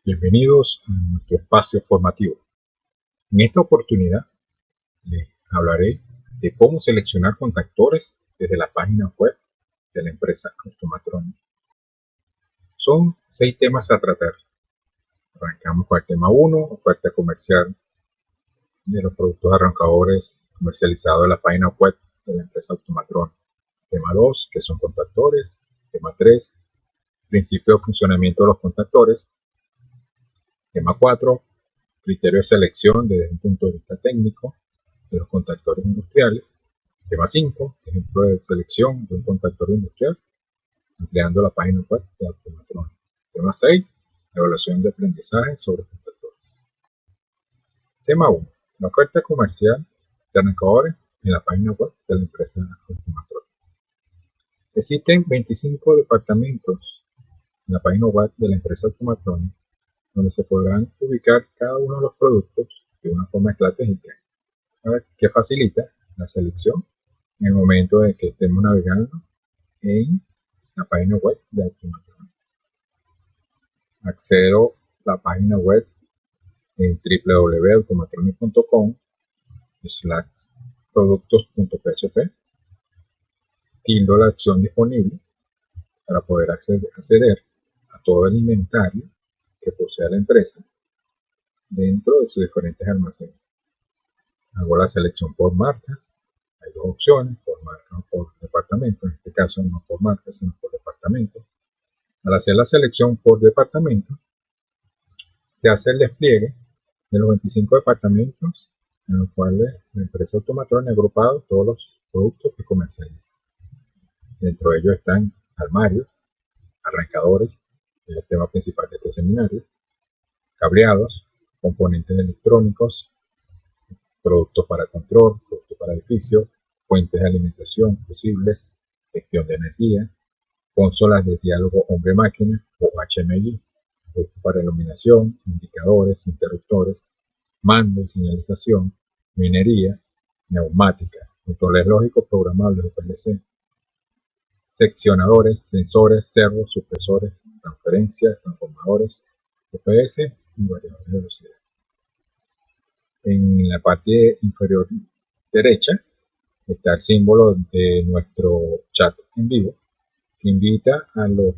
Bienvenidos a nuestro espacio formativo. En esta oportunidad les hablaré de cómo seleccionar contactores desde la página web de la empresa Automatronic. Son 6 temas a tratar. Arrancamos con el tema 1, oferta comercial de los productos arrancadores comercializados en la página web de la empresa Automatronic. Tema 2, ¿qué son contactores? Tema 3, principio de funcionamiento de los contactores. Tema 4, criterio de selección desde un punto de vista técnico de los contactores industriales. Tema 5, ejemplo de selección de un contactor industrial empleando la página web de Automatronic. Tema 6, evaluación de aprendizaje sobre contactores. Tema 1, la oferta comercial de arrancadores en la página web de la empresa Automatronic. Existen 25 departamentos en la página web de la empresa Automatronic donde se podrán ubicar cada uno de los productos de una forma estratégica, que facilita la selección en el momento de que estemos navegando en la página web de Automatronic. Accedo a la página web en www.automatronic.com/productos.php, tildo la opción disponible para poder acceder a todo el inventario que posee la empresa dentro de sus diferentes almacenes. Hago la selección por marcas. Hay 2 opciones, por marca o por departamento. En este caso no por marca, sino por departamento. Al hacer la selección por departamento, se hace el despliegue de los 25 departamentos en los cuales la empresa Automatronic ha agrupado todos los productos que comercializa. Dentro de ellos están armarios, arrancadores, que es el tema principal de este seminario, cableados, componentes electrónicos, productos para control, productos para edificio, fuentes de alimentación, fusibles, gestión de energía, consolas de diálogo hombre-máquina o HMI, productos para iluminación, indicadores, interruptores, mando y señalización, minería, neumática, controles lógicos programables o PLC, seccionadores, sensores, servos, supresores, transferencias, transformadores, UPS y variadores de velocidad. En la parte inferior derecha está el símbolo de nuestro chat en vivo, que invita a los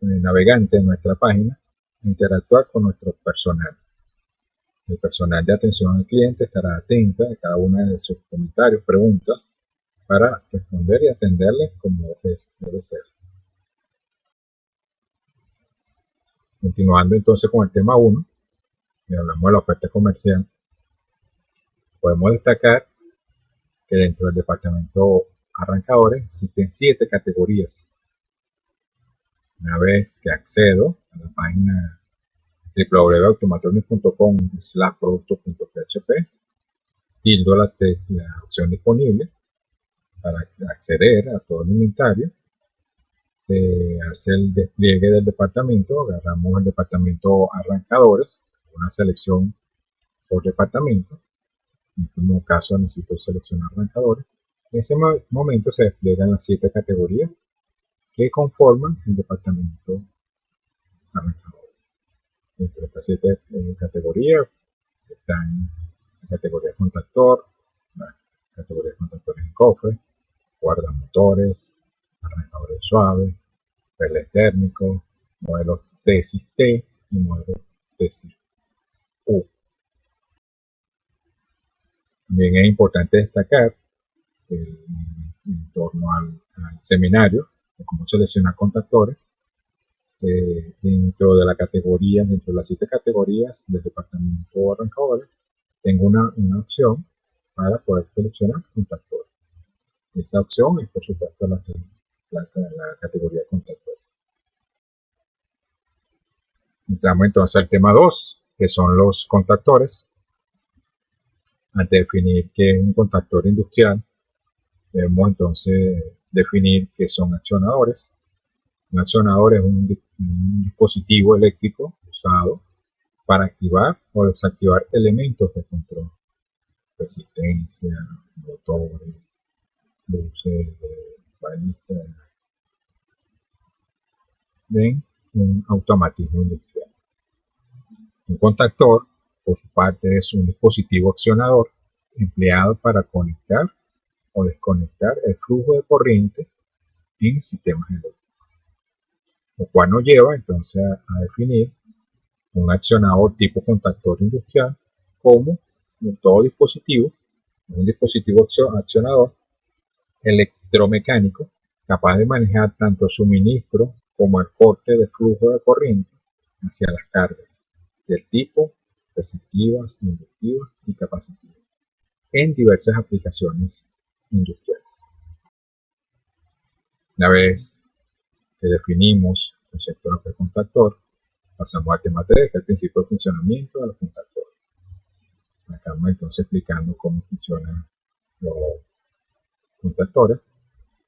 navegantes de nuestra página a interactuar con nuestro personal. El personal de atención al cliente estará atento a cada una de sus comentarios, preguntas, para responder y atenderles como debe ser. Continuando entonces con el tema 1, y hablamos de la oferta comercial, podemos destacar que dentro del departamento arrancadores existen 7 categorías. Una vez que accedo a la página www.automatronic.com/productos.php, tildo la opción disponible para acceder a todo el inventario. Se hace el despliegue del departamento, agarramos el departamento arrancadores, una selección por departamento. En este caso necesito seleccionar arrancadores. En ese momento se despliegan las 7 categorías que conforman el departamento arrancadores. Entre estas 7 categorías están la categoría de contactor, la categoría de contactores en cofre, guardamotores, arrancadores suaves, relés térmicos, modelos Tesis T y modelos Tesis U. También es importante destacar en torno al seminario de cómo seleccionar contactores. Dentro de la categoría, dentro de las 7 categorías del departamento arrancadores, tengo una opción para poder seleccionar contactores. Esa opción es, por supuesto, la categoría de contactores. Entramos entonces al tema 2, que son los contactores. Antes de definir qué es un contactor industrial, debemos entonces definir qué son accionadores. Un accionador es un dispositivo eléctrico usado para activar o desactivar elementos de control, resistencia, motores, luces, balizas, de un automatismo industrial. Un contactor, por su parte, es un dispositivo accionador empleado para conectar o desconectar el flujo de corriente en sistemas eléctricos, lo cual nos lleva entonces a definir un accionador tipo contactor industrial como todo dispositivo, un dispositivo accionador electromecánico capaz de manejar tanto el suministro como el corte de flujo de corriente hacia las cargas del tipo receptivas, inductivas y capacitivas en diversas aplicaciones industriales. Una vez que definimos el concepto de contactor, pasamos al tema 3, que es el principio de funcionamiento de los contactores. Acá vamos entonces explicando cómo funcionan los contactores.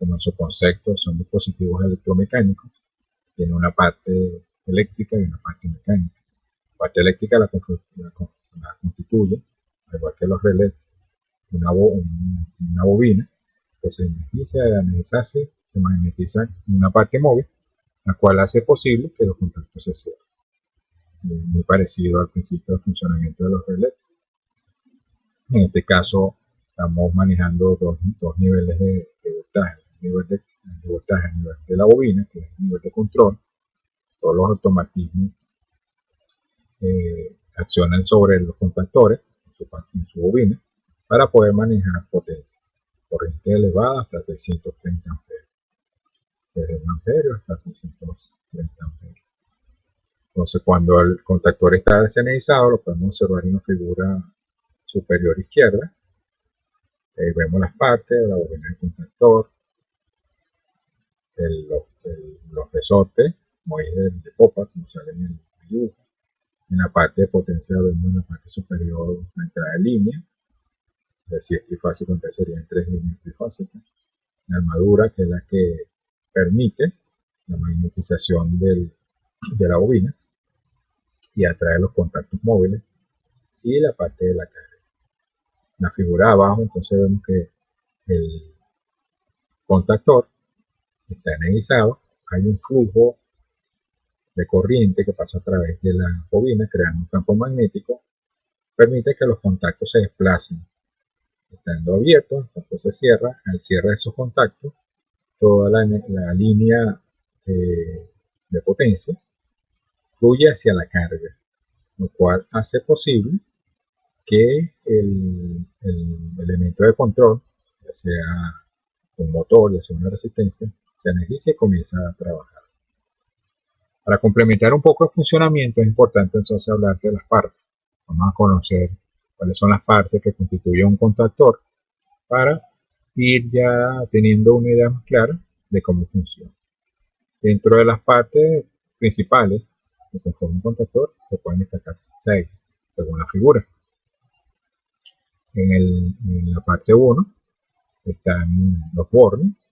Como su concepto, son dispositivos electromecánicos, tienen una parte eléctrica y una parte mecánica. La parte eléctrica la constituye, al igual que los relés, una bobina que se energiza y al energizarse se magnetiza en una parte móvil, la cual hace posible que los contactos se cierren. Muy parecido al principio de funcionamiento de los relés. En este caso, estamos manejando dos niveles de voltaje. El nivel de voltaje a nivel de la bobina, que es el nivel de control. Todos los automatismos accionan sobre los contactores en su bobina para poder manejar potencia. Corriente elevada hasta 630 amperios. Desde 1 amperio hasta 630 amperios. Entonces, cuando el contactor está desenergizado, lo podemos observar en la figura superior izquierda. Vemos las partes de la bobina del contactor, los resortes, como es de popa, como sale en el dibujo. En la parte de potencia vemos en la parte superior la entrada de línea, si es trifásico, entonces serían 3 líneas trifásicas. La armadura, que es la que permite la magnetización de la bobina y atrae los contactos móviles, y la parte de la carga. En la figura de abajo, entonces vemos que el contactor está energizado, hay un flujo de corriente que pasa a través de la bobina creando un campo magnético, permite que los contactos se desplacen. Estando abiertos, entonces se cierra. Al cierre de esos contactos, toda la línea de potencia fluye hacia la carga, lo cual hace posible que el elemento de control, ya sea un motor, ya sea una resistencia, se energice y comienza a trabajar. Para complementar un poco el funcionamiento, es importante entonces hablar de las partes. Vamos a conocer cuáles son las partes que constituyen un contactor para ir ya teniendo una idea más clara de cómo funciona. Dentro de las partes principales que conforman un contactor, se pueden destacar 6, según la figura. En la parte 1 están los bornes,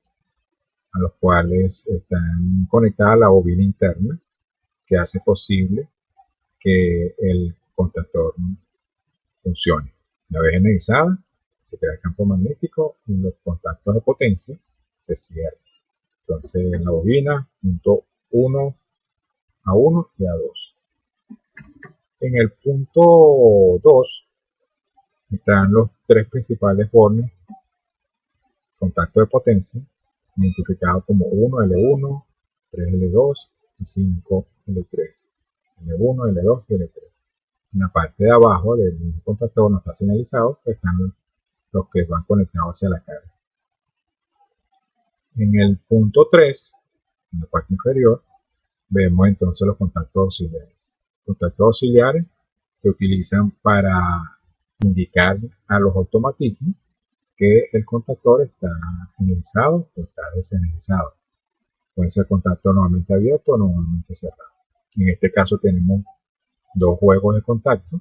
a los cuales están conectadas la bobina interna, que hace posible que el contactor funcione. Una vez energizada, se crea el campo magnético y los contactos de potencia se cierran. Entonces, en la bobina, punto 1 a 1 y a 2. En el punto 2 están los 3 principales bornes, contacto de potencia, identificados como 1 L1, 3 L2 y 5 L3. L1, L2 y L3. En la parte de abajo del mismo contactor no está señalizado, pues están los que van conectados hacia la carga. En el punto 3, en la parte inferior, vemos entonces los contactos auxiliares. Los contactos auxiliares se utilizan para indicar a los automatismos que el contactor está energizado o está desenergizado. Puede ser contacto normalmente abierto o normalmente cerrado. En este caso tenemos 2 juegos de contacto.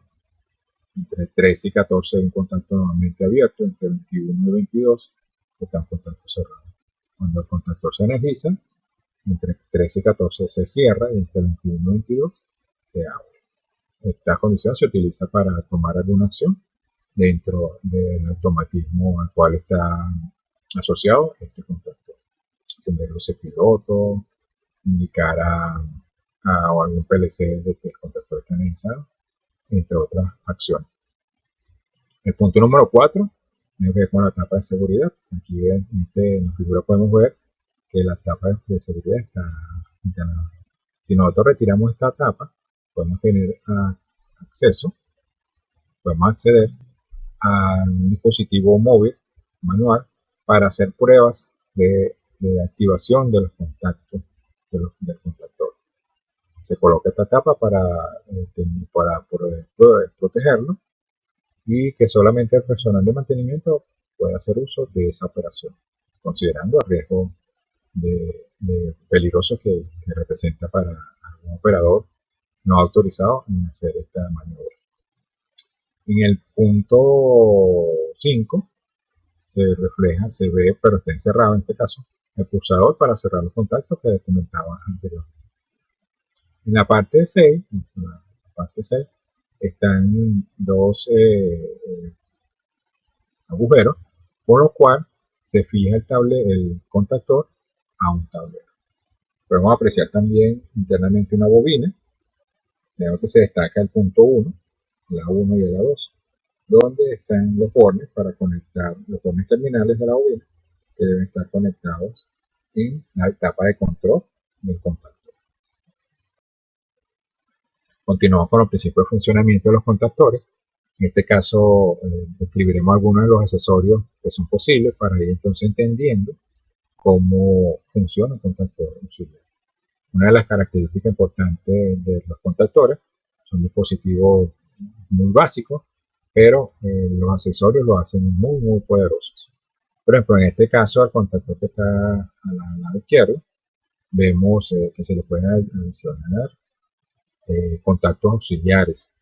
Entre 13 y 14 un contacto normalmente abierto, entre 21 y 22 está un contacto cerrado. Cuando el contactor se energiza, entre 13 y 14 se cierra y entre 21 y 22 se abre. Esta condición se utiliza para tomar alguna acción dentro del automatismo al cual está asociado este contactor. Encender luces piloto, indicar a algún PLC de que el contactor está energizado entre otras acciones. El punto número 4 tiene que ver con la tapa de seguridad. Aquí en la figura podemos ver que la tapa de seguridad está instalada. Si nosotros retiramos esta tapa, podemos tener acceso, podemos acceder a un dispositivo móvil manual para hacer pruebas de activación de los contactos del contactor. Se coloca esta tapa para protegerlo y que solamente el personal de mantenimiento pueda hacer uso de esa operación, considerando el riesgo peligroso que representa para algún operador no autorizado en hacer esta maniobra. En el punto 5 se ve, pero está encerrado en este caso, el pulsador para cerrar los contactos que comentaba anteriormente. En la parte 6, están dos agujeros, por lo cual se fija el contactor a un tablero. Podemos apreciar también internamente una bobina. Vemos que se destaca el punto 1, la 1 y la 2, donde están los bornes para conectar los bornes terminales de la bobina, que deben estar conectados en la etapa de control del contactor. Continuamos con los principios de funcionamiento de los contactores. En este caso, describiremos algunos de los accesorios que son posibles para ir entonces entendiendo cómo funciona un contactor auxiliar. Una de las características importantes de los contactores son dispositivos muy básicos, pero los accesorios lo hacen muy poderosos. Por ejemplo, en este caso, al contactor que está al lado izquierdo, vemos que se le pueden adicionar contactos auxiliares.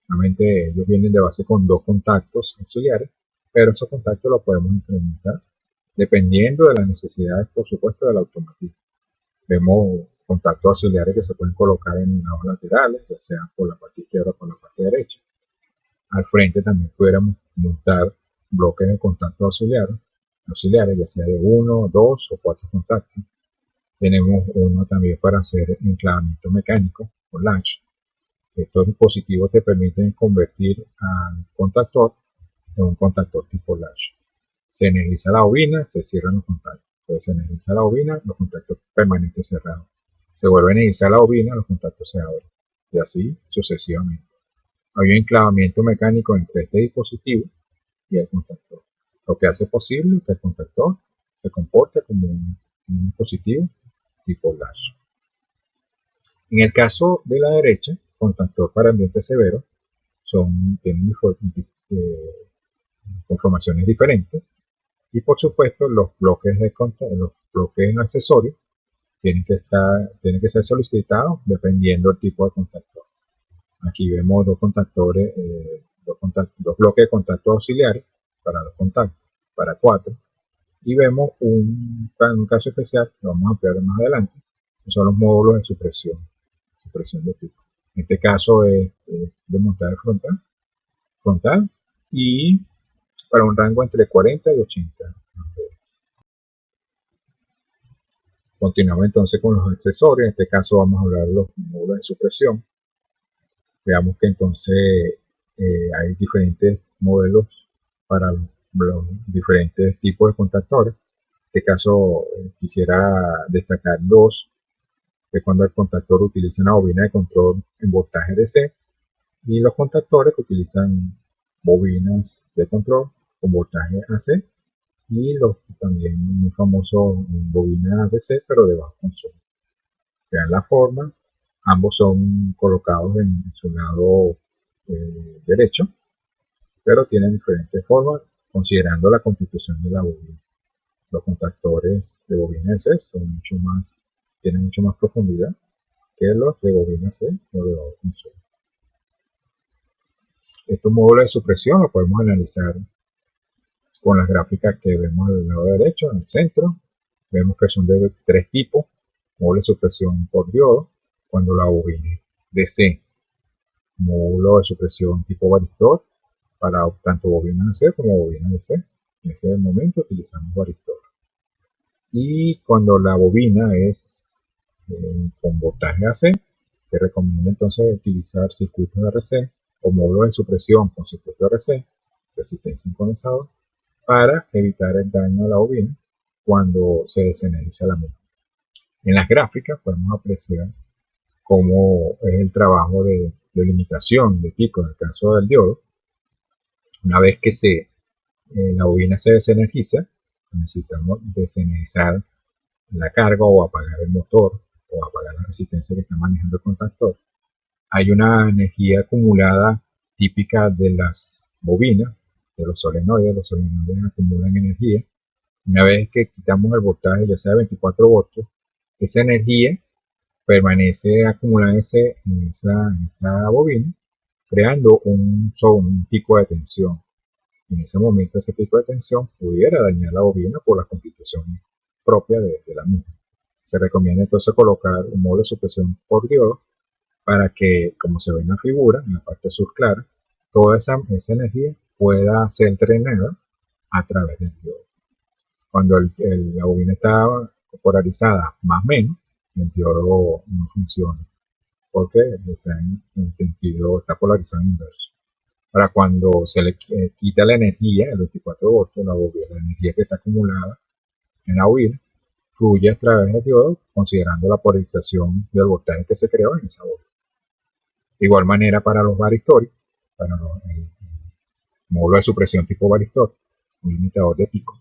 Realmente ellos vienen de base con 2 contactos auxiliares, pero esos contactos los podemos incrementar dependiendo de las necesidades, por supuesto, del automatismo. Vemos contactos auxiliares que se pueden colocar en lados laterales, ya sea por la parte izquierda o por la parte derecha. Al frente también pudiéramos montar bloques de contactos auxiliares, ya sea de 1, 2 o 4 contactos. Tenemos uno también para hacer enclavamiento mecánico o latch. Estos dispositivos te permiten convertir al contactor en un contactor tipo latch. Se energiza la bobina, se cierran los contactos. Entonces se energiza la bobina, los contactos permanecen cerrados. Se vuelve a energizar la bobina, los contactos se abren. Y así sucesivamente. Hay un enclavamiento mecánico entre este dispositivo y el contactor, lo que hace posible que el contactor se comporte como un dispositivo tipo latch. En el caso de la derecha, contactor para ambientes severos tienen conformaciones diferentes y por supuesto los bloques accesorios tienen que ser solicitados dependiendo del tipo de contactor. Aquí vemos dos bloques de contactos auxiliares para 2 contactos, para 4, y vemos un caso especial que vamos a ampliar más adelante, que son los módulos de supresión de tipo. En este caso es de montaje frontal y para un rango entre 40 y 80. Continuamos entonces con los accesorios. En este caso vamos a hablar de los módulos de supresión. Veamos que entonces hay diferentes modelos para los diferentes tipos de contactores. En este caso quisiera destacar 2, que cuando el contactor utiliza una bobina de control en voltaje DC y los contactores que utilizan bobinas de control con voltaje AC y los también muy famosos bobinas DC pero de bajo consumo. Vean la forma, ambos son colocados en su lado derecho, pero tienen diferentes formas considerando la constitución de la bobina. Los contactores de bobina DC tienen mucho más profundidad que los de bobina C o de bajo consumo. Estos módulos de supresión los podemos analizar con las gráficas que vemos al lado derecho, en el centro. Vemos que son de 3 tipos: módulo de supresión por diodo, cuando la bobina es DC; módulo de supresión tipo varistor, para tanto bobina AC como bobina DC. En ese momento utilizamos varistor. Y cuando la bobina es con voltaje AC, se recomienda entonces utilizar circuitos RC o módulos de supresión con circuito RC, resistencia en condensador, para evitar el daño a la bobina cuando se desenergiza la misma. En las gráficas podemos apreciar cómo es el trabajo de limitación de pico en el caso del diodo. Una vez que la bobina se desenergiza, necesitamos desenergizar la carga o apagar el motor o apagar la resistencia que está manejando el contactor. Hay una energía acumulada típica de las bobinas, de los solenoides. Los solenoides acumulan energía. Una vez que quitamos el voltaje, ya sea de 24 voltios, esa energía permanece acumulada en esa bobina, creando un pico de tensión. En ese momento, ese pico de tensión pudiera dañar la bobina por la constitución propia de la misma. Se recomienda entonces colocar un módulo de supresión por diodo para que, como se ve en la figura, en la parte azul clara, toda esa energía pueda ser drenada a través del diodo. Cuando la bobina está polarizada más o menos, el diodo no funciona porque está en el sentido, está polarizado en inverso. Para cuando se le quita la energía, el 24 voltios, la energía que está acumulada en la bobina, fluye a través del diodo, considerando la polarización del voltaje que se creó en esa bobina. De igual manera para los varistorios, para el módulo de supresión tipo varistor, un limitador de pico.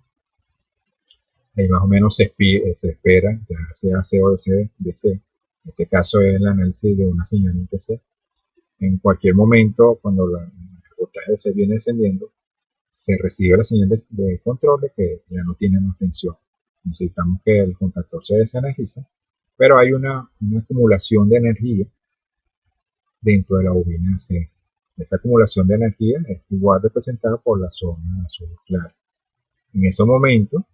Ahí más o menos se espera, ya sea C o DC, en este caso es el análisis de una señal ITC. En cualquier momento, cuando el voltaje se viene descendiendo, se recibe la señal de control de que ya no tiene más tensión. Necesitamos que el contactor se desenergice, pero hay una acumulación de energía dentro de la bobina C. Esa acumulación de energía es igual representada por la zona azul clara. En ese momento,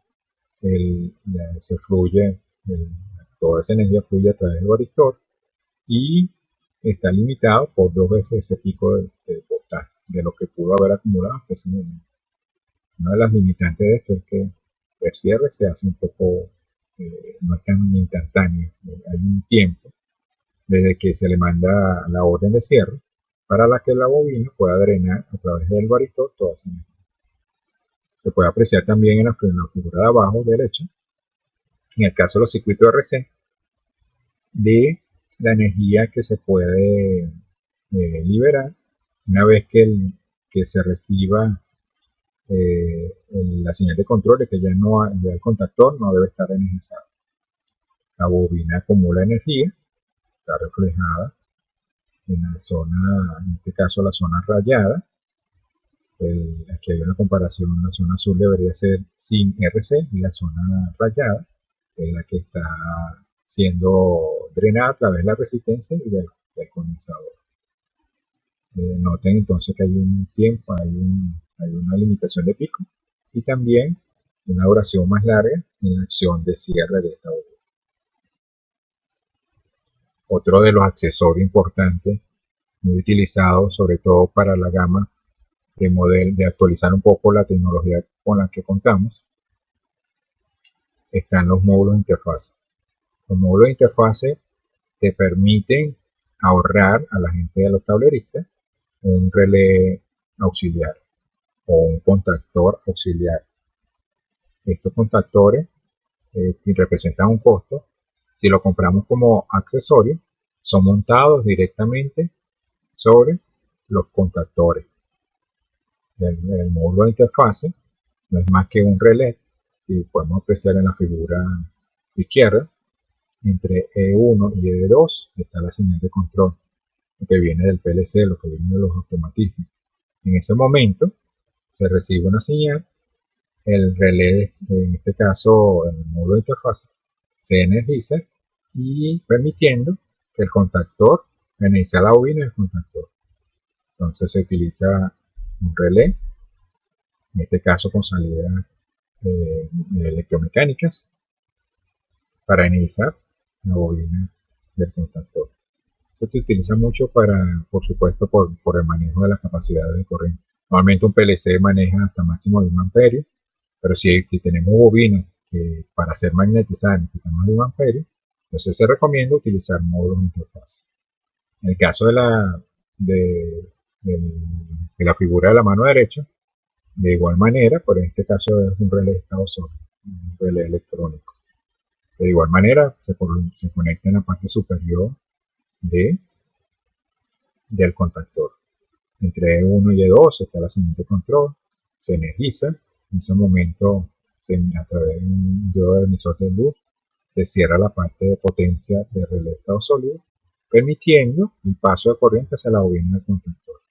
toda esa energía fluye a través del varistor y está limitado por 2 veces ese pico de voltaje de lo que pudo haber acumulado hasta ese momento. Una de las limitantes de esto es que el cierre se hace un poco, no es tan instantáneo, hay un tiempo desde que se le manda la orden de cierre para que la bobina pueda drenar a través del varistor toda esa energía. Se puede apreciar también en la figura de abajo derecha, en el caso de los circuitos RC, de la energía que se puede liberar una vez que se reciba la señal de control de que ya el contactor no debe estar energizado. La bobina acumula energía, está reflejada en la zona, en este caso la zona rayada. Aquí hay una comparación, la zona azul debería ser sin RC y la zona rayada es la que está siendo drenada a través de la resistencia y del condensador. Noten entonces que hay un tiempo, hay una limitación de pico y también una duración más larga en la acción de cierre de esta bobina. Otro de los accesorios importantes, muy utilizados sobre todo para la gama de actualizar un poco la tecnología con la que contamos, están los módulos de interfase. Los módulos de interfase te permiten ahorrar a la gente de los tableristas un relé auxiliar o un contactor auxiliar. Estos contactores representan un costo. Si lo compramos como accesorio, son montados directamente sobre los contactores. El módulo de interfase no es más que un relé. Si podemos apreciar en la figura izquierda, entre E1 y E2 está la señal de control, lo que viene del PLC, lo que viene de los automatismos. En ese momento se recibe una señal, el relé, en este caso el módulo de interfase, se energiza y permitiendo que el contactor energice la bobina del contactor. Entonces se utiliza un relé, en este caso con salida electromecánicas, para energizar la bobina del contactor. Esto se utiliza mucho por supuesto, por el manejo de las capacidades de corriente. Normalmente un PLC maneja hasta máximo de 1 amperio, pero si tenemos bobinas que para ser magnetizadas necesitan más de 1 amperio, entonces se recomienda utilizar módulos de interfaz. En el caso de la figura de la mano derecha. De igual manera, por este caso es un relé de estado sólido, un relé electrónico. De igual manera, se conecta en la parte superior de, del contactor. Entre E1 y E2 está la señal de control, se energiza, en ese momento a través de un diodo emisor de luz se cierra la parte de potencia del relé de estado sólido, permitiendo el paso de corriente hacia la bobina del contactor.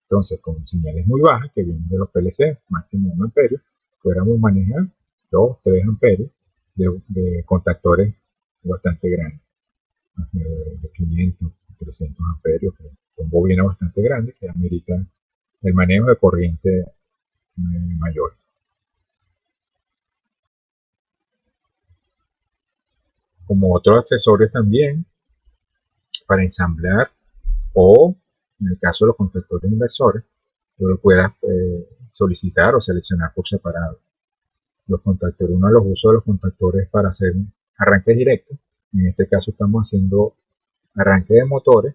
Entonces, con señales muy bajas que vienen de los PLC, máximo 1 amperio, pudiéramos manejar 2, 3 amperios de contactores bastante grandes, de 500, 300 amperios, que son bobinas bastante grandes que ameritan el manejo de corriente mayores. Como otros accesorios también, para ensamblar o, en el caso de los contactores inversores, tú lo puedas solicitar o seleccionar por separado. Los contactores, uno de los usos de los contactores para hacer arranques directos. En este caso estamos haciendo arranque de motores,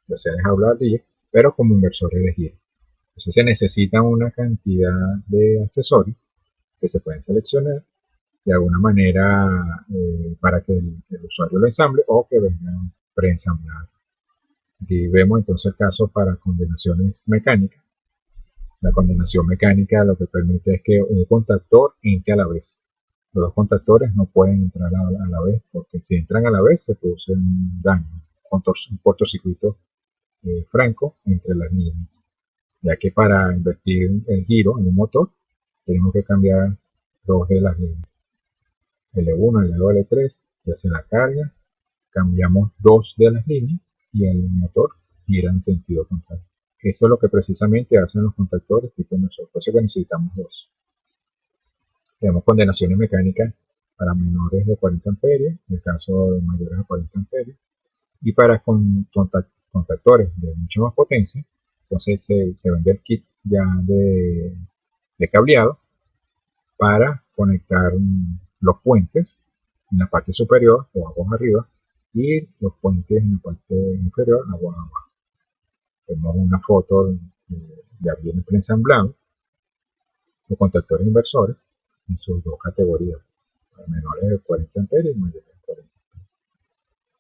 ya sea de jaula ardilla, pero como inversores de giro. Entonces se necesita una cantidad de accesorios que se pueden seleccionar de alguna manera para que el usuario lo ensamble o que vengan preensamblados. Aquí vemos entonces el caso para condenaciones mecánicas. La condenación mecánica lo que permite es que un contactor entre a la vez. Los dos contactores no pueden entrar a la vez, porque si entran a la vez se produce un daño, un cortocircuito franco entre las líneas, ya que para invertir el giro en un motor tenemos que cambiar dos de las líneas, L1, L2, L3, y hacia la carga cambiamos dos de las líneas y el motor gira en sentido contrario. Eso es lo que precisamente hacen los contactores tipo inversor, por eso que necesitamos dos. Tenemos condenaciones mecánicas para menores de 40 amperios, en el caso de mayores de 40 amperios, y para contactores de mucha más potencia, entonces se vende el kit ya de cableado para conectar los puentes en la parte superior o aguas arriba y los puentes en la parte inferior aguas abajo. Tenemos una foto ya bien preensamblado los contactores inversores en sus dos categorías, menores de 40 amperios y mayores de 40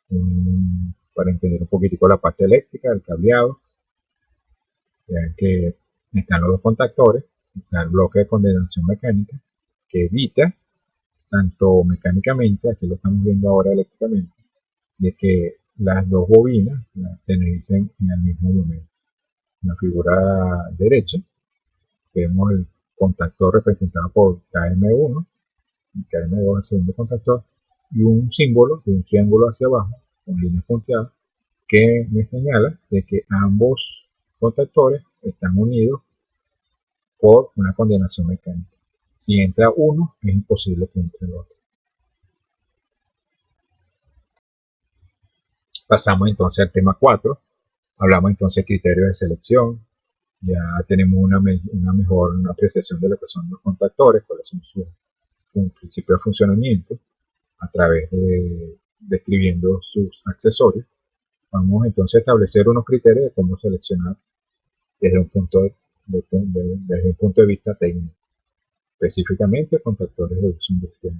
amperios. Para entender un poquitico la parte eléctrica, el cableado, vean que están los dos contactores, está el bloque de condensación mecánica que evita tanto mecánicamente, aquí lo estamos viendo ahora eléctricamente, de que las dos bobinas se energicen en el mismo momento. En la figura derecha vemos el contactor representado por KM1, y KM2 el segundo contactor, y un símbolo de un triángulo hacia abajo con líneas punteadas que me señala de que ambos contactores están unidos por una condenación mecánica. Si entra uno, es imposible que entre el otro. Pasamos entonces al tema 4. Hablamos entonces de criterios de selección. Ya tenemos una mejor apreciación de lo que son los contactores, cuáles son sus principios de funcionamiento, a través de describiendo sus accesorios. Vamos entonces a establecer unos criterios de cómo seleccionar desde un punto de vista técnico, específicamente contactores de uso industrial.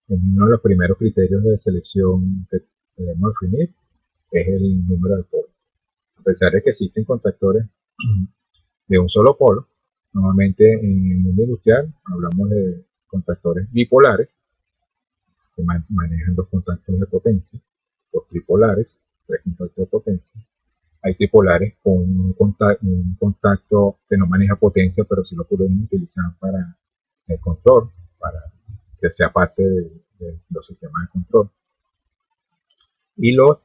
Uno de los primeros criterios de selección que debemos definir es el número de polos. A pesar de que existen contactores de un solo polo, normalmente en el mundo industrial hablamos de contactores bipolares que manejan dos contactos de potencia, los tripolares, tres contactos de potencia. Hay tripolares con un contacto que no maneja potencia, pero sí lo podemos utilizar para el control, para que sea parte de los sistemas de control. Y los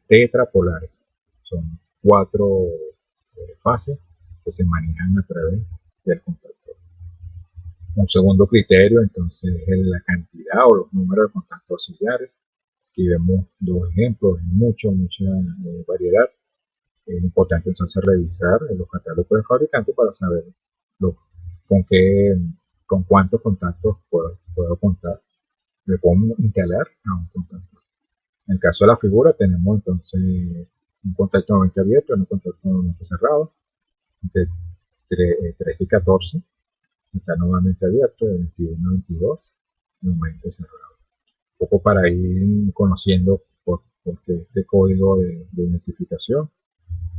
tetrapolares son cuatro fases que se manejan a través del contactor. Un segundo criterio entonces es la cantidad o los números de contactos auxiliares. Aquí vemos dos ejemplos, mucha variedad. Es importante entonces revisar los catálogos del fabricante para saber con cuántos contactos puedo contar. Le puedo instalar a un contactor. En el caso de la figura tenemos entonces un contacto normalmente abierto, un contacto normalmente cerrado, entre 13 y 14 está normalmente abierto, de 21 a 22 normalmente cerrado. Un poco para ir conociendo porque este código de identificación,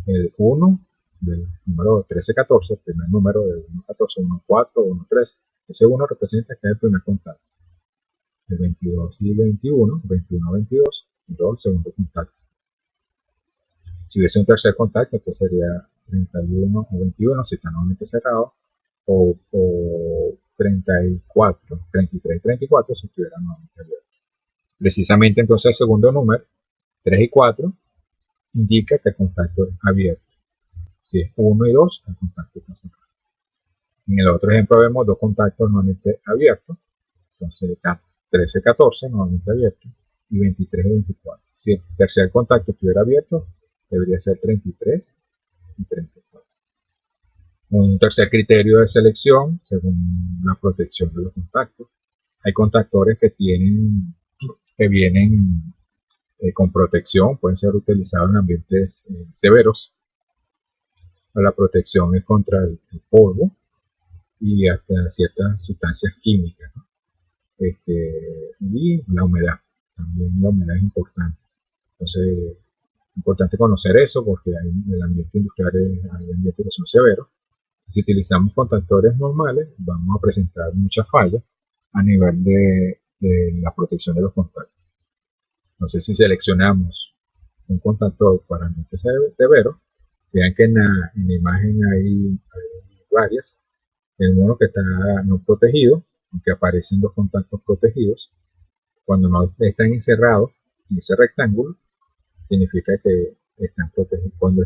el 1 del número 1314, el primer número del 114, 14, 13, ese 1 representa que es el primer contacto. El 22 y 21, 21 a 22, el segundo contacto. Si hubiese un tercer contacto, entonces sería 31 o 21 si está normalmente cerrado, o 34, 33 y 34 si estuviera normalmente abierto. Precisamente entonces el segundo número, 3 y 4, indica que el contacto es abierto. Si es 1 y 2, el contacto está cerrado. En el otro ejemplo vemos dos contactos normalmente abiertos, entonces 13 y 14 normalmente abiertos, y 23 y 24. Si el tercer contacto estuviera abierto, debería ser 33 y 34. Un tercer criterio de selección, según la protección de los contactos. Hay contactores que vienen con protección, pueden ser utilizados en ambientes severos. La protección es contra el polvo y hasta ciertas sustancias químicas, ¿no? Y la humedad, también la humedad es importante. Entonces, es importante conocer eso porque hay en el ambiente industrial hay ambientes que son severos. Si utilizamos contactores normales, vamos a presentar muchas fallas a nivel de la protección de los contactos. Entonces, si seleccionamos un contactor para ambientes severos, vean que en la imagen hay varias. El uno que está no protegido, aunque aparecen dos contactos protegidos. Cuando no están encerrados en ese rectángulo, significa que están protegidos. Cuando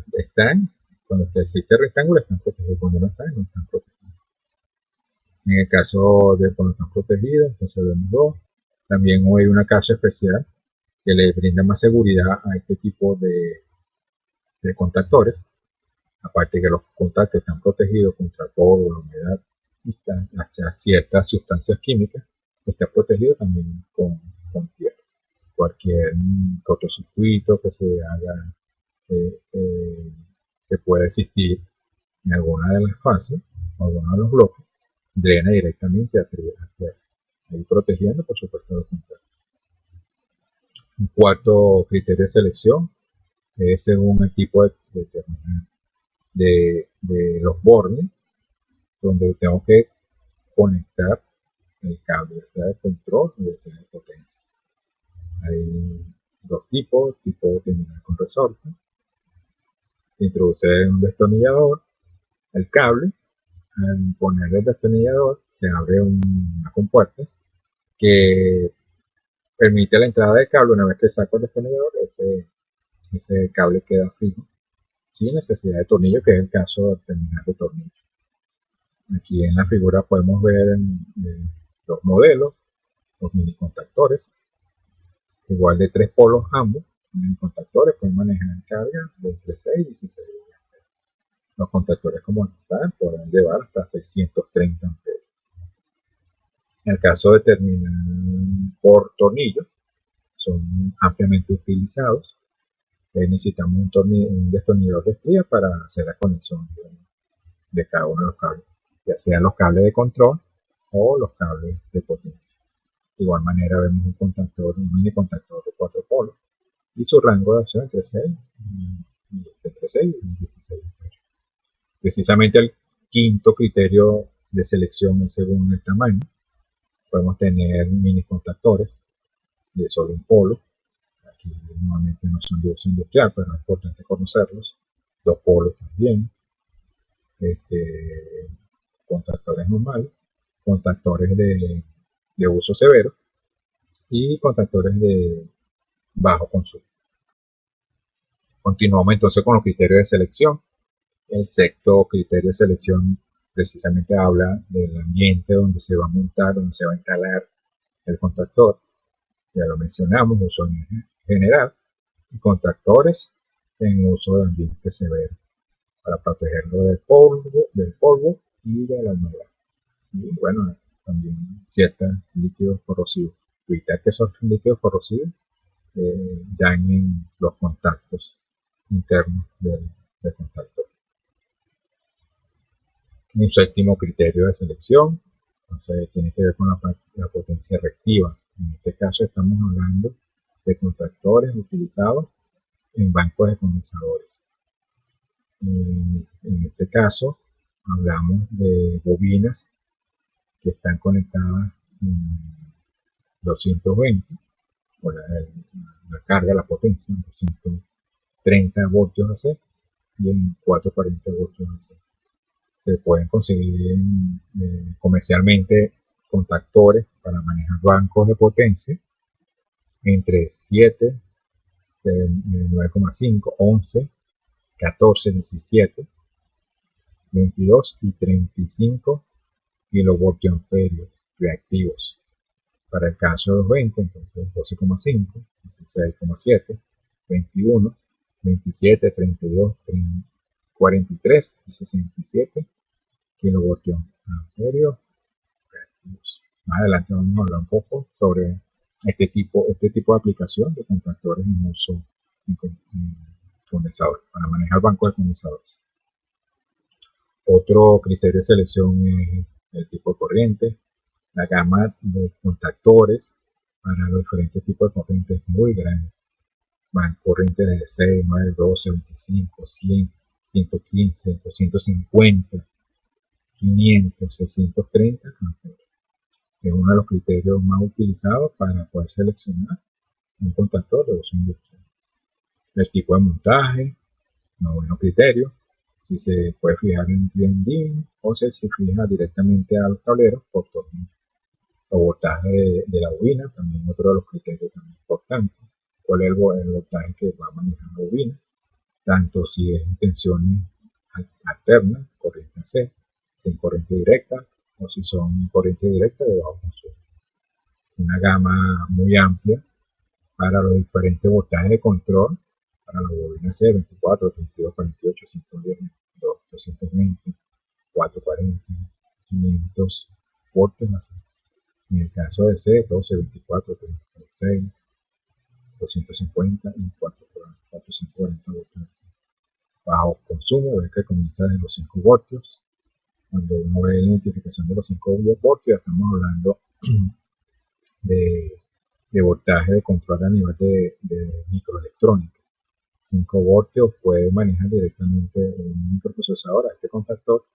existe el rectángulo, están protegidos. Cuando no están, no están protegidos. En el caso de cuando están protegidos, entonces vemos dos. También hay una caja especial que le brinda más seguridad a este tipo de contactores. Aparte que los contactos están protegidos contra polvo, la humedad y hasta ciertas sustancias químicas, está protegido también con tierra. Cualquier cortocircuito que se haga, que pueda existir en alguna de las fases o alguno de los bloques, drena directamente a tierra, ahí protegiendo por supuesto los contactos. Un cuarto criterio de selección es según el tipo de los bornes donde tengo que conectar el cable, ya sea de control o ya sea de potencia. Hay dos tipos, tipo terminal con resorte. Introduce un destornillador, el cable, al poner el destornillador se abre una compuerta que permite la entrada del cable. Una vez que saco el destornillador, ese cable queda fijo, sin necesidad de tornillo, que es el caso del terminal de tornillo. Aquí en la figura podemos ver los modelos, los mini contactores, igual de 3 polos ambos. Mini contactores pueden manejar carga de entre 6 y 16 amperes. Los contactores como tal pueden llevar hasta 630 amperes. En el caso de terminal por tornillo, son ampliamente utilizados. Necesitamos un destornillador de estría para hacer la conexión de cada uno de los cables, ya sean los cables de control o los cables de potencia. De igual manera vemos un mini contactor de 4 polos y su rango de acción entre 6 y 16. Precisamente el quinto criterio de selección es según el tamaño. Podemos tener mini contactores de solo un polo. Aquí normalmente no son de uso industrial, pero es importante conocerlos. 2 polos también. Contactores normales, contactores de uso severo y contactores de bajo consumo. Continuamos entonces con los criterios de selección. El sexto criterio de selección precisamente habla del ambiente donde se va a montar, donde se va a instalar el contactor. Ya lo mencionamos, uso general, y contactores en uso de ambiente severo para protegerlo del polvo y de la humedad. Y bueno, también ciertos líquidos corrosivos. Evitar que esos líquidos corrosivos dañen los contactos internos del contactor. Un séptimo criterio de selección, entonces tiene que ver con la potencia reactiva. En este caso estamos hablando de contactores utilizados en bancos de condensadores. En este caso hablamos de bobinas que están conectadas en 220, o la carga, la potencia, en 230 voltios AC y en 440 voltios AC. Se pueden conseguir comercialmente contactores para manejar bancos de potencia entre 7, 9,5, 11, 14, 17, 22 y 35 kilovoltios amperios reactivos. Para el caso de los 20, entonces 12,5, 16,7, 21, 27, 32, 43 y 67 kilovoltios amperios reactivos. Más adelante vamos a hablar un poco sobre este tipo de aplicación de contactores en uso en condensadores, para manejar bancos de condensadores. Otro criterio de selección es el tipo de corriente. La gama de contactores para los diferentes tipos de corrientes es muy grande. Van corrientes de 6, 9, 12, 25, 100, 115, 250, 500, 630 amperes. Es uno de los criterios más utilizados para poder seleccionar un contactor de uso industrial. El tipo de montaje, un buen criterio. Si se puede fijar en DIN o si se fija directamente a los tableros por tornillo. El voltaje de la bobina, también otro de los criterios también importantes. ¿Cuál es el voltaje que va a manejar la bobina? Tanto si es en tensiones alternas, corriente AC, sin corriente directa, o si son corriente directa de bajo consumo. Una gama muy amplia para los diferentes voltajes de control, para la bobina C, 24, 32, 48, 110, 220, 440, 500 voltios así. En el caso de C, 12, 24, 36, 250 y 440 voltios. Bajo consumo, ves que comienza de los 5 voltios. Cuando uno ve la identificación de los 5 voltios, estamos hablando de voltaje de control a nivel de microelectrónica. 5 voltios puede manejar directamente un microprocesador a este contactor.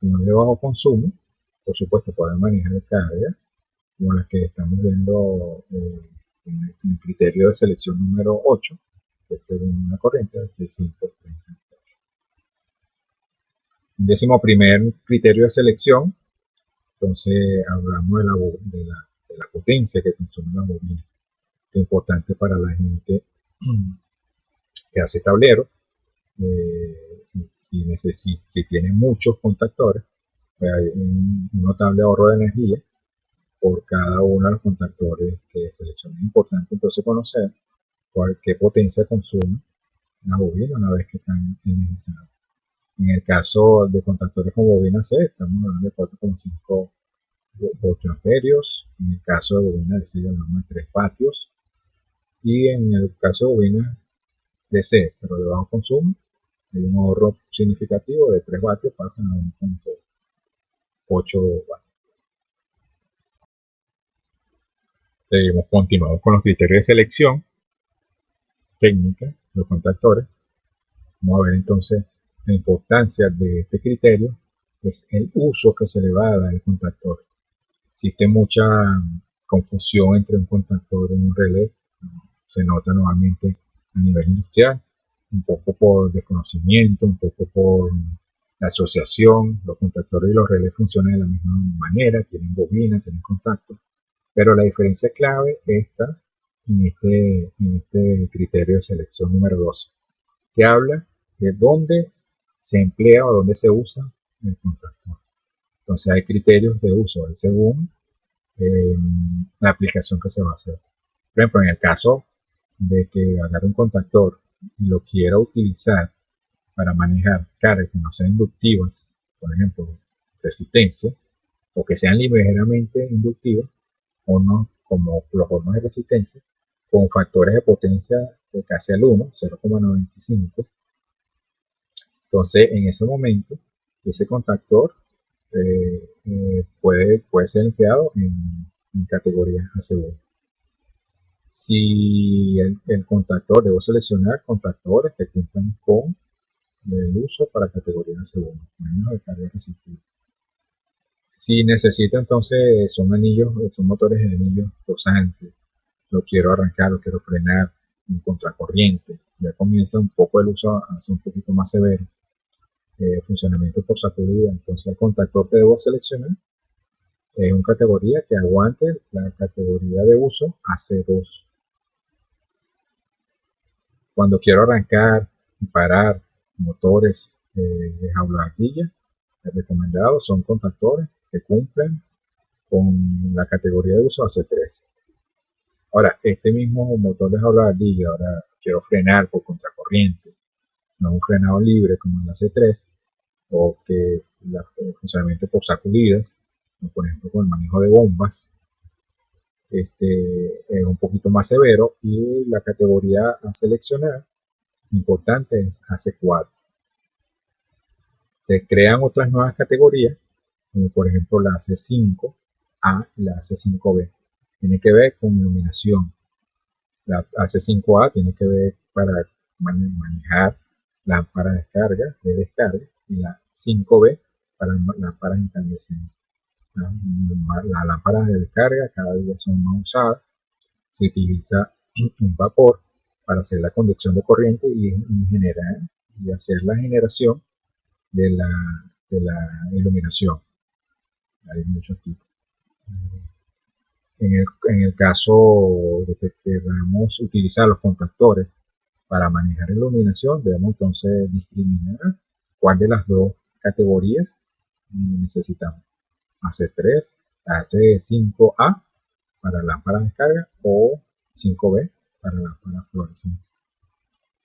Uno de bajo consumo, por supuesto, puede manejar cargas como las que estamos viendo en el criterio de selección número 8, que es una corriente de 630. El 11º criterio de selección, entonces hablamos de la potencia que consume la bobina. Es importante para la gente que hace tablero. Si tiene muchos contactores, pues hay un notable ahorro de energía por cada uno de los contactores que selecciona. Es importante entonces conocer qué potencia consume la bobina una vez que están energizados. En el caso de contactores con bobina C, estamos hablando de 4,5 voltios amperios. En el caso de bobina de C, hablamos de 3 vatios. Y en el caso de bobina de C, pero de bajo consumo, hay un ahorro significativo de 3 vatios, pasan a 1,8 vatios. Continuamos con los criterios de selección técnica de los contactores. Vamos a ver entonces la importancia de este criterio, es el uso que se le va a dar al contactor. Existe mucha confusión entre un contactor y un relé. Se nota normalmente a nivel industrial, un poco por desconocimiento, un poco por la asociación. Los contactores y los relés funcionan de la misma manera, tienen bobina, tienen contacto, pero la diferencia clave está en este criterio de selección número 12, que habla de dónde se emplea o dónde se usa el contactor. Entonces hay criterios de uso según la aplicación que se va a hacer. Por ejemplo, en el caso de que agarre un contactor y lo quiera utilizar para manejar cargas que no sean inductivas, por ejemplo, resistencia, o que sean ligeramente inductivas, o no, como los hornos de resistencia, con factores de potencia casi al 1, 0,95. Entonces, en ese momento, ese contactor puede ser empleado en categorías AC1. Si el contactor, debo seleccionar contactores que cumplan con el uso para categoría AC1, menos de carga resistiva. Si necesito, entonces, son motores de anillos rosantes, lo quiero arrancar, lo quiero frenar en contracorriente, ya comienza un poco el uso a ser un poquito más severo, funcionamiento por sacudida. Entonces el contactor que debo seleccionar es una categoría que aguante la categoría de uso AC2. Cuando quiero arrancar y parar motores de jaula ardilla, recomendados son contactores que cumplen con la categoría de uso AC3. Ahora, este mismo motor de jaula ardilla, ahora quiero frenar por contracorriente, no un frenado libre como el AC3, o que el funcionamiento por sacudidas, por ejemplo con el manejo de bombas, es un poquito más severo, y la categoría a seleccionar importante es AC4. Se crean otras nuevas categorías, como por ejemplo la AC5A y la AC5B. Tiene que ver con iluminación. La AC5A tiene que ver para manejar lámparas de descarga, y la 5B para lámparas incandescentes. Las lámparas de descarga cada día son más usadas. Se utiliza un vapor para hacer la conducción de corriente y hacer la generación de la iluminación. Hay muchos tipos. En el caso de que queramos utilizar los contactores para manejar iluminación, debemos entonces discriminar cuál de las dos categorías necesitamos. AC3, AC5A para lámparas de descarga o 5B para lámparas fluorescentes.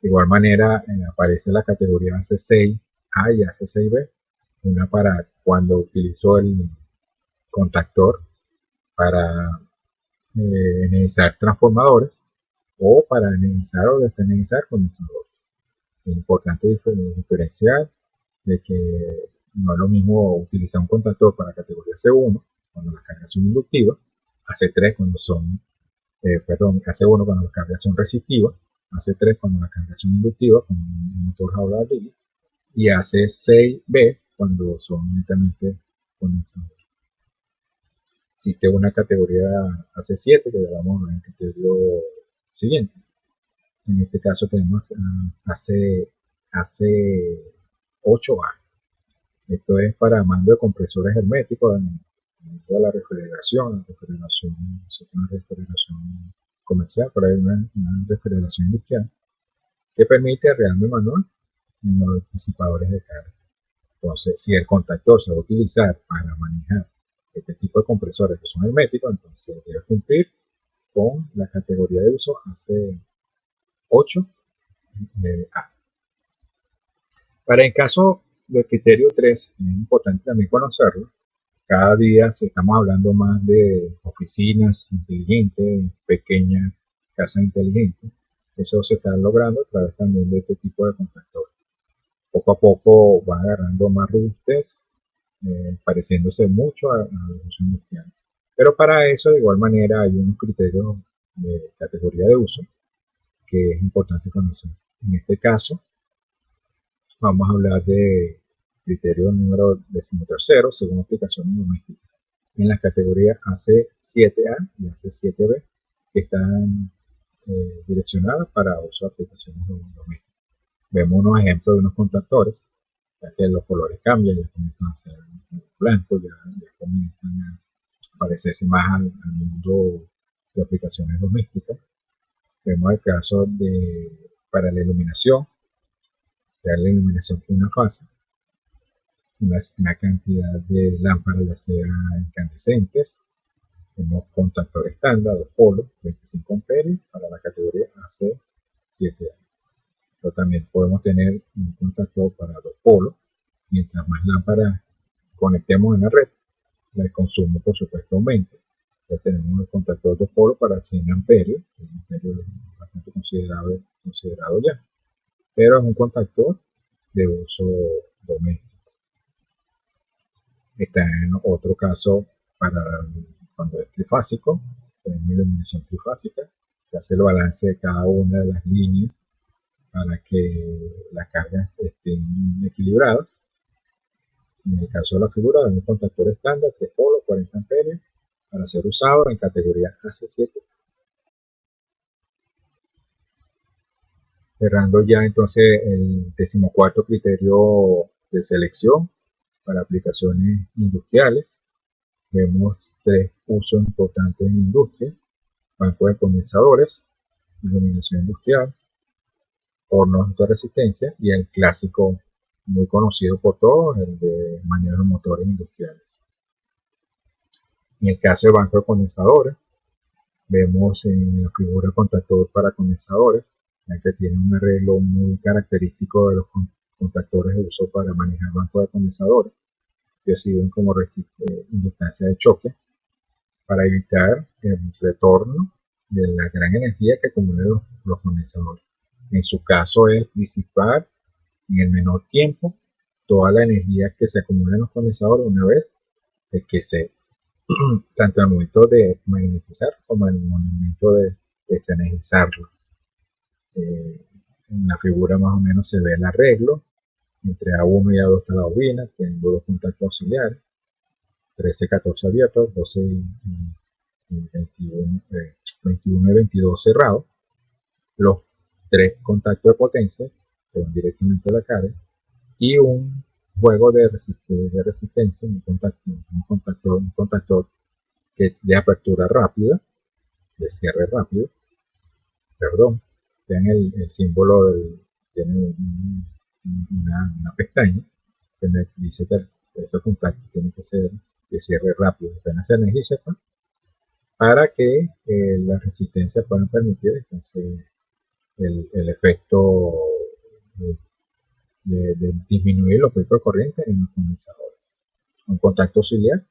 De igual manera aparece la categoría AC6A y AC6B, una para cuando utilizo el contactor para energizar transformadores o para energizar o desenergizar condensadores. Es importante diferenciar de que no es lo mismo utilizar un contactor para categoría C1 cuando las cargas son inductivas, AC3 cuando son, AC1 cuando las cargas son resistivas, AC3 cuando las cargas son inductivas con un motor jaula de ardilla, y AC6B cuando son netamente condensadores. Existe una categoría AC7 que llamamos en el criterio siguiente. En este caso tenemos AC8A. Esto es para mando de compresores herméticos en toda la refrigeración comercial, pero hay una refrigeración industrial que permite arreglando manual en los disipadores de carga. Entonces, si el contactor se va a utilizar para manejar este tipo de compresores que son herméticos, entonces debe cumplir con la categoría de uso AC8A. Para el caso del criterio 3, es importante también conocerlo. Cada día estamos hablando más de oficinas inteligentes, pequeñas casas inteligentes. Eso se está logrando a través también de este tipo de contactores. Poco a poco va agarrando más robustez, pareciéndose mucho a los usos industriales. Pero para eso, de igual manera, hay unos criterios de categoría de uso que es importante conocer. En este caso, vamos a hablar de criterio número 13, según aplicaciones domésticas, en las categorías AC7A y AC7B, que están direccionadas para uso de aplicaciones domésticas. Vemos unos ejemplos de unos contactores, ya que los colores cambian, ya comienzan a ser blancos, ya comienzan a parecerse más al mundo de aplicaciones domésticas. Vemos el caso para la iluminación, crear la iluminación con una fase, una cantidad de lámparas, ya sea incandescentes, como contactor estándar, 2 polos, 25 amperios para la categoría AC7A. Pero también podemos tener un contactor para 2 polos. Mientras más lámparas conectemos en la red, el consumo por supuesto aumenta, Ya tenemos el contactor de polo para 100 amperios, un amperio bastante considerado ya, pero es un contactor de uso doméstico. Está en otro caso para cuando es trifásico, tenemos iluminación trifásica, se hace el balance de cada una de las líneas para que las cargas estén equilibradas. En el caso de la figura, de un contactor estándar de polo 40 amperios para ser usado en categoría AC7. Cerrando ya entonces el 14º criterio de selección para aplicaciones industriales. Vemos 3 usos importantes en industria: banco de condensadores, iluminación industrial, hornos de resistencia y el clásico muy conocido por todos, el de manejo de motores industriales. En el caso de banco de condensadores, vemos en la figura contactor para condensadores, ya que tiene un arreglo muy característico de los contactores de uso para manejar bancos de condensadores, que sirven como inductancia de choque para evitar el retorno de la gran energía que acumulan los condensadores. En su caso es disipar en el menor tiempo toda la energía que se acumula en los condensadores una vez que se tanto al momento de magnetizar como al momento de desenergizarlo. En la figura más o menos se ve el arreglo entre A1 y A2 está la bobina, tengo 2 contactos auxiliares, 13, 14 abiertos, 12 y 21 y 22 cerrados, los 3 contactos de potencia que van directamente a la carga y un juego de resistencia, un contactor que de apertura rápida, de cierre rápido, perdón, vean el símbolo, tiene una pestaña que me dice que ese contacto tiene que ser de cierre rápido, apenas se energiza para que las resistencias puedan permitir entonces el efecto de disminuir los picos de corriente en los condensadores. Un contacto auxiliar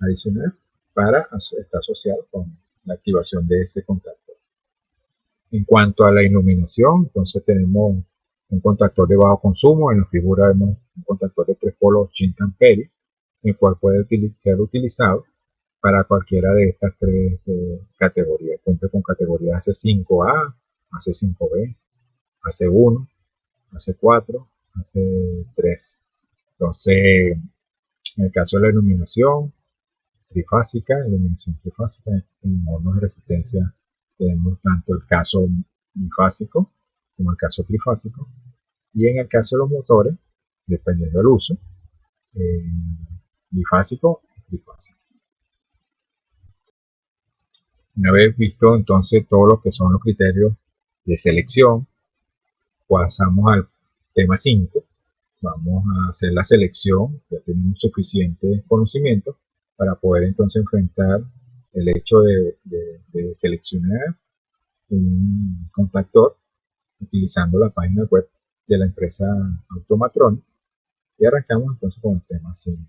adicional para estar asociado con la activación de ese contacto. En cuanto a la iluminación, entonces tenemos un contactor de bajo consumo. En la figura vemos un contactor de 3 polos 80 amperios, el cual puede ser utilizado para cualquiera de estas 3 categorías. Cumple con categorías AC5A, AC5B, AC1, AC4, AC3. Entonces, en el caso de la iluminación trifásica, en hornos de resistencia tenemos tanto el caso bifásico como el caso trifásico, y en el caso de los motores, dependiendo del uso, bifásico y trifásico. Una vez visto entonces todo lo que son los criterios de selección, pasamos al tema 5. Vamos a hacer la selección, ya tenemos suficiente conocimiento para poder entonces enfrentar el hecho de seleccionar un contactor utilizando la página web de la empresa Automatronic, y arrancamos entonces con el tema 5.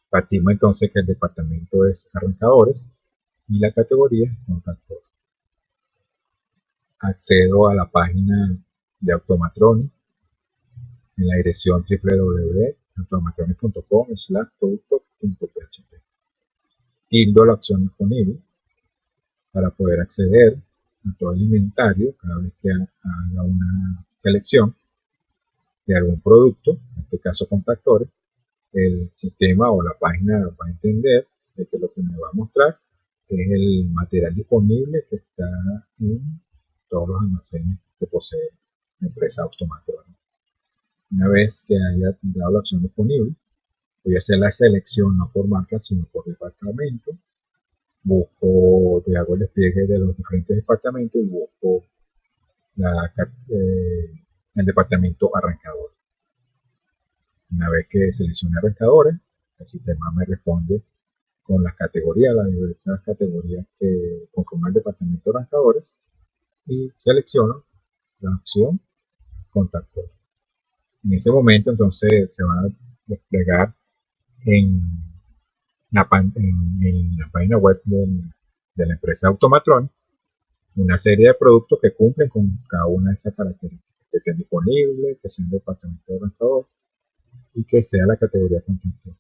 Partimos entonces que el departamento es arrancadores y la categoría es contactor. Accedo a la página de Automatronic en la dirección www.automatronic.com/producto.php. Tildo la opción disponible para poder acceder a todo el inventario cada vez que haga una selección de algún producto, en este caso contactores. El sistema o la página va a entender de que lo que me va a mostrar es el material disponible que está en todos los almacenes que posee la empresa Automatronic. Una vez que haya dado la opción disponible, voy a hacer la selección no por marca sino por departamento. Te hago el despliegue de los diferentes departamentos y busco el departamento arrancador. Una vez que seleccione arrancadores, el sistema me responde con las categorías, las diversas categorías que conforman el departamento de arrancadores, y selecciono la opción contactor. En ese momento entonces se va a desplegar en en la página web de la empresa Automatronic una serie de productos que cumplen con cada una de esas características, que estén disponibles, que sean departamento de rentador y que sea la categoría contacto.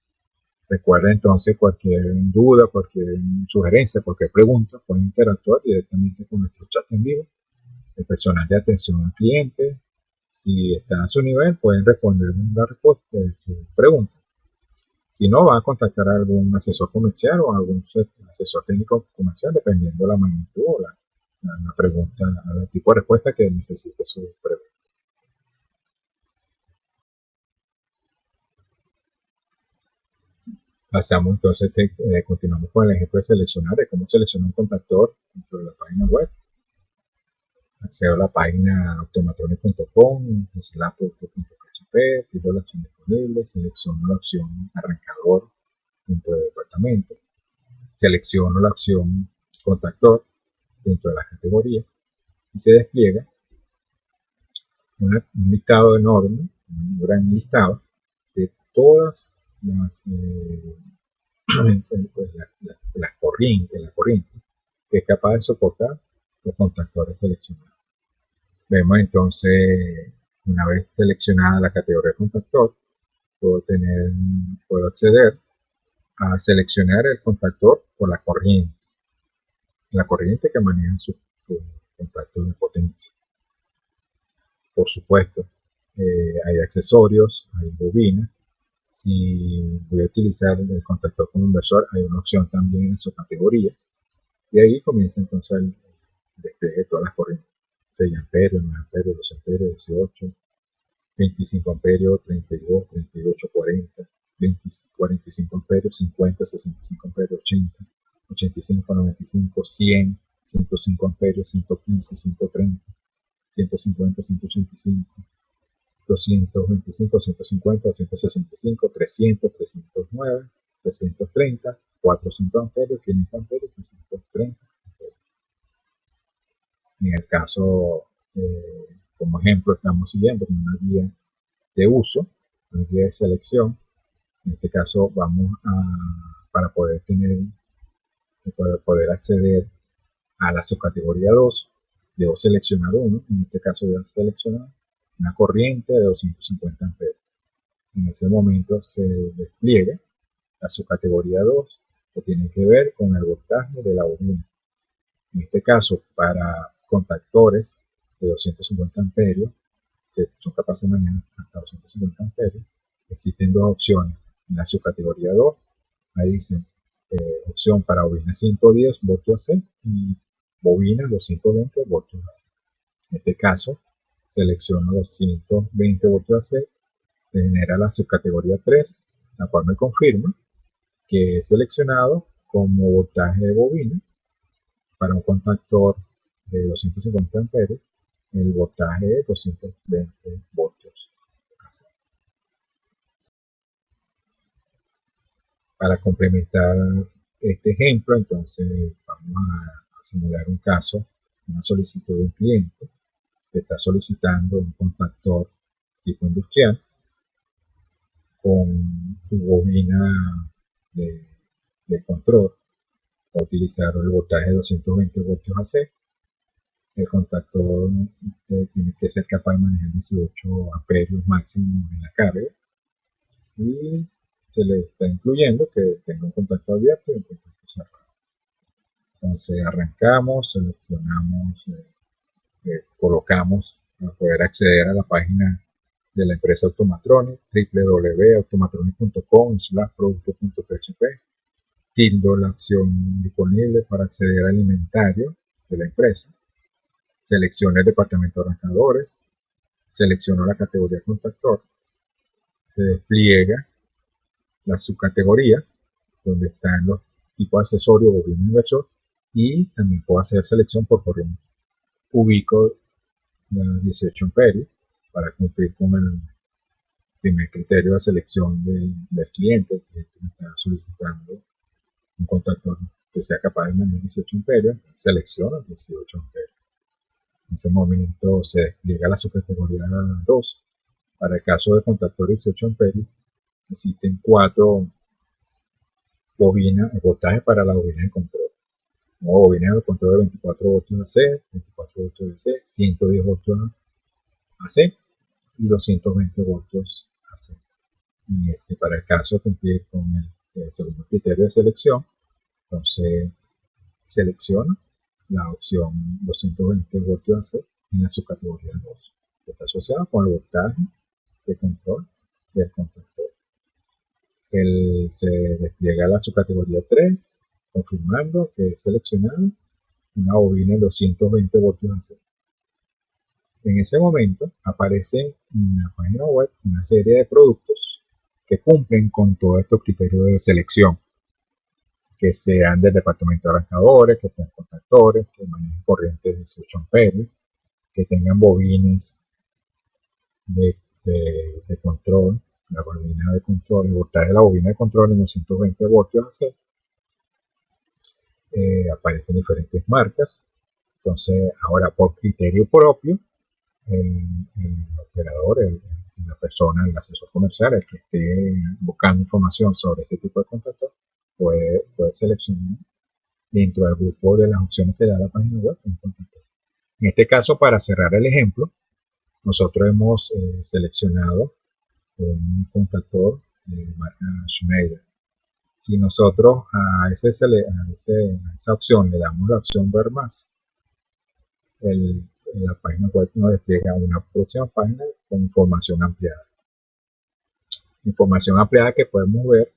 Recuerda entonces cualquier duda, cualquier sugerencia, cualquier pregunta, pueden interactuar directamente con nuestro chat en vivo. El personal de atención al cliente, si está a su nivel, pueden responder la respuesta de su pregunta. Si no, van a contactar a algún asesor comercial o a algún asesor técnico comercial, dependiendo de la magnitud o la pregunta, el tipo de respuesta que necesite su pregunta. Pasamos entonces, continuamos con el ejemplo de seleccionar, de cómo seleccionar un contactor dentro de la página web. Accedo a la página automatrones.com/producto.php, tiro la opción disponible, selecciono la opción arrancador dentro del departamento, selecciono la opción contactor dentro de la categoría y se despliega un listado enorme, un gran listado de todas las corrientes, la corriente que es capaz de soportar los contactores seleccionados. Vemos entonces, una vez seleccionada la categoría de contactor, puedo acceder a seleccionar el contactor por la corriente que maneja su contacto de potencia. Por supuesto, hay accesorios, hay bobinas. Si voy a utilizar el contactor como inversor, hay una opción también en su categoría. Y ahí comienza entonces el despliegue de todas las corrientes. 6 amperios, 9 amperios, 12 amperios, 18, 25 amperios, 32, 38, 40, 20, 45 amperios, 50, 65 amperios, 80, 85, 95, 100, 105 amperios, 115, 130, 150, 185, 225, 150, 265, 300, 309, 330, 400 amperios, 500 amperios, 630 amperios. En el caso, como ejemplo, estamos siguiendo una guía de uso, una guía de selección. En este caso, para poder acceder a la subcategoría 2, debo seleccionar uno. En este caso, debo seleccionar una corriente de 250 amperios. En ese momento se despliega la subcategoría 2, que tiene que ver con el voltaje de la bobina. En este caso, para contactores de 250 amperios, que son capaces de manejar hasta 250 amperios, existen dos opciones. En la subcategoría 2, ahí dice opción para bobina 110 voltios AC y bobina 220 voltios AC. En este caso, selecciono los 120 voltios AC, se genera la subcategoría 3, la cual me confirma que he seleccionado como voltaje de bobina para un contactor de 250 amperios el voltaje de 220 voltios. Para complementar este ejemplo, entonces vamos a simular un caso, una solicitud de un cliente que está solicitando un contactor tipo industrial con su bobina de control. Va a utilizar el voltaje de 220 voltios AC. El contactor tiene que ser capaz de manejar 18 amperios máximo en la carga y se le está incluyendo que tenga un contacto abierto y un contacto cerrado. Entonces arrancamos, seleccionamos, colocamos para poder acceder a la página de la empresa Automatronic, www.automatronic.com/producto.php. Tildo la opción disponible para acceder al inventario de la empresa. Selecciono el departamento de arrancadores, selecciono la categoría contactor, se despliega la subcategoría donde están los tipos de accesorios o bobina inversor y también puedo hacer selección por corriente. Ubico 18 amperios para cumplir con el primer criterio de selección del cliente que me está solicitando un contactor que sea capaz de manejar 18 amperios. Selecciono 18 amperios. En ese momento se despliega la subcategoría 2. Para el caso de contactor 18 amperios, existen 4 bobina, el voltaje para la bobina de control. Como bobina de control de 24 voltios AC, 24 voltios DC, 110 voltios AC y 220 voltios AC. Y para el caso de cumplir con el segundo criterio de selección, entonces selecciona la opción 220 voltios AC en la subcategoría 2, que está asociada con el voltaje de control del contactor. Se despliega la subcategoría 3, confirmando que es seleccionado una bobina de 220 voltios AC. En ese momento aparecen en la página web una serie de productos que cumplen con todos estos criterios de selección, que sean del departamento de arrancadores, que sean contactores, que manejen corrientes de 18 amperios, que tengan bobines de control, la bobina de control, el voltaje de la bobina de control en 220 voltios AC. Aparecen diferentes marcas. Entonces, ahora por criterio propio, el operador, la persona, el asesor comercial, el que esté buscando información sobre ese tipo de contactor, puede seleccionar dentro del grupo de las opciones que da la página web un contactor. En este caso, para cerrar el ejemplo, nosotros hemos seleccionado un contactor de marca Schneider. Si nosotros a esa opción le damos la opción ver más, la página web nos despliega una próxima página con información ampliada. Información ampliada que podemos ver.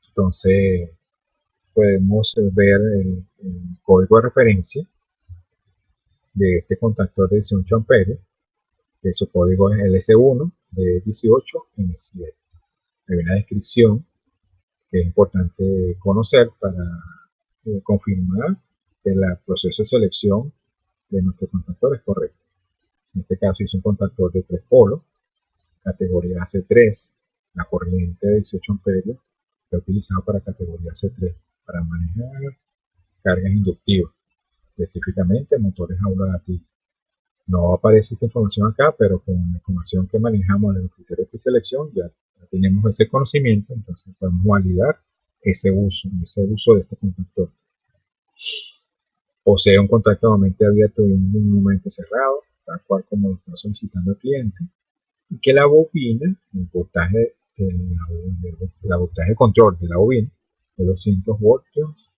Entonces, podemos ver el código de referencia de este contactor de 18 amperios, que su código es LS1 de 18N7. Hay una descripción que es importante conocer para confirmar que el proceso de selección de nuestro contactor es correcto. En este caso es un contactor de 3 polos, categoría C3, la corriente de 18 amperios está utilizado para categoría C3 para manejar cargas inductivas, específicamente motores aula gatillo. No aparece esta información acá, pero con la información que manejamos de los criterios de selección ya tenemos ese conocimiento, entonces podemos validar ese uso de este contactor. Posee un contacto normalmente abierto y un momento cerrado, tal cual como lo está solicitando el cliente, y que la bobina, el voltaje de control de la bobina, de 200 voltios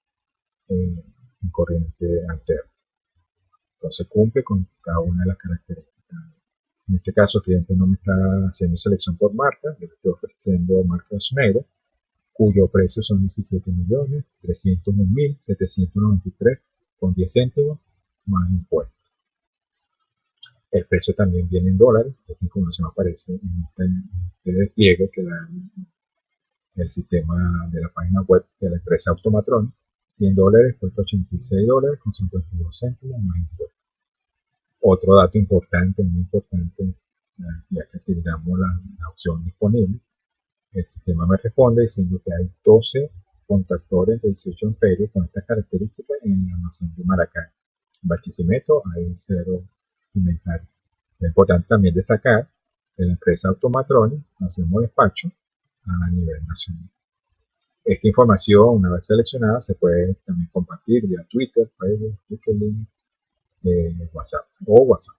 en corriente alterna. Entonces cumple con cada una de las características. En este caso, el cliente no me está haciendo selección por marca, yo le estoy ofreciendo marca Schneider, cuyo precio son 17.301.793,10 céntimos más impuestos. El precio también viene en dólares. Esta información aparece en este despliegue que da el sistema de la página web de la empresa Automatronic, y en dólares cuesta $86,52 más impuestos. Otro dato importante, muy importante, ya que tengamos la opción disponible, el sistema me responde diciendo que hay 12 contactores de 18 amperios con estas características en el almacén de Maracay. En Barquisimeto hay 0 inventario. Es importante también destacar que la empresa Automatronic hacemos despacho a nivel nacional. Esta información, una vez seleccionada, se puede también compartir vía Twitter, Facebook, LinkedIn, WhatsApp o WhatsApp.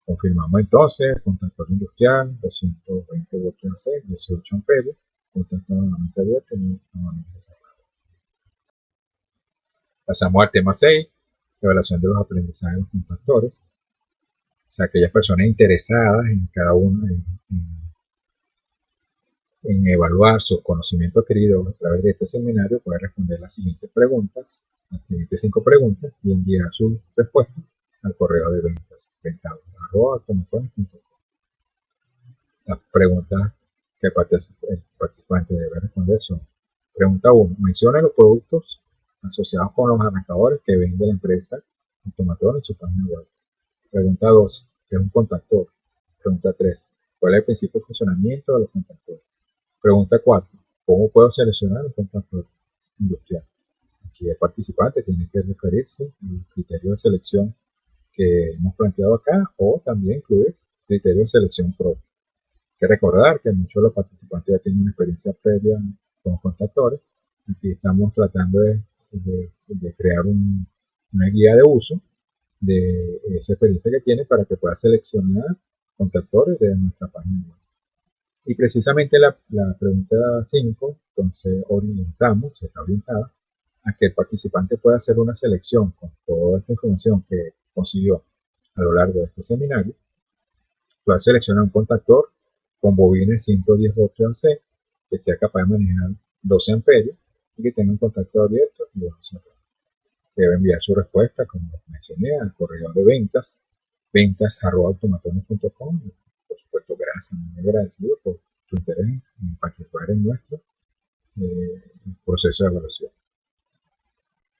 Confirmamos entonces contactor industrial, 220 voltios AC, 18 amperios, contactor normalmente abierto y normalmente cerrado. Pasamos al tema 6, evaluación de los aprendizajes de los contactores. O sea, aquellas personas interesadas en cada uno, en evaluar sus conocimientos adquiridos a través de este seminario, pueden responder las siguientes preguntas, las siguientes 5 preguntas, y enviar sus respuestas al correo de ventas, ventados@automatronic.com. Las preguntas que el participante debe responder son: pregunta 1. Menciona los productos asociados con los arrancadores que vende la empresa Automatronic en su página web. Pregunta 2. ¿Qué es un contactor? Pregunta 3. ¿Cuál es el principio de funcionamiento de los contactores? Pregunta 4. ¿Cómo puedo seleccionar un contactor industrial? Aquí el participante tiene que referirse al criterio de selección que hemos planteado acá, o también incluir criterios de selección propio. Hay que recordar que muchos de los participantes ya tienen una experiencia previa con contactores. Aquí estamos tratando de crear una guía de uso de esa experiencia que tiene para que pueda seleccionar contactores de nuestra página web. Y precisamente la pregunta 5, entonces está orientada a que el participante pueda hacer una selección con toda esta información que consiguió a lo largo de este seminario. Pueda seleccionar un contactor con bobina 110 voltios AC que sea capaz de manejar 12 amperios y que tenga un contacto abierto y vamos a ver. Debe enviar su respuesta, como mencioné, al correo de ventas@automatones.com. Por supuesto, gracias, muy agradecido por tu interés en participar en nuestro proceso de evaluación.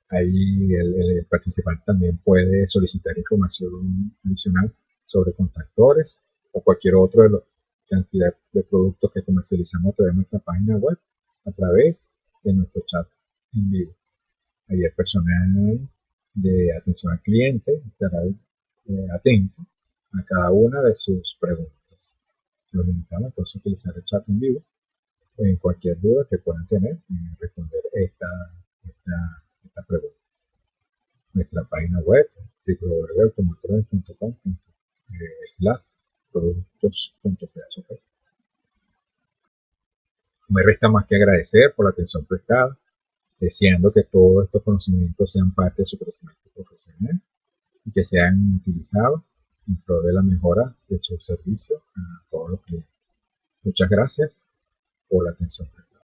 Ahí el participante también puede solicitar información adicional sobre contactores o cualquier otro de la cantidad de productos que comercializamos a través de nuestra página web, a través de nuestro chat en vivo. Ahí el personal de atención al cliente estará atento a cada una de sus preguntas. Los invitamos entonces a utilizar el chat en vivo en cualquier duda que puedan tener y responder esta pregunta. Nuestra página web www.automotrones.com/productos.php. No me resta más que agradecer por la atención prestada, deseando que todos estos conocimientos sean parte de su crecimiento profesional y que sean utilizados en pro de la mejora de su servicio a todos los clientes. Muchas gracias por la atención prestada.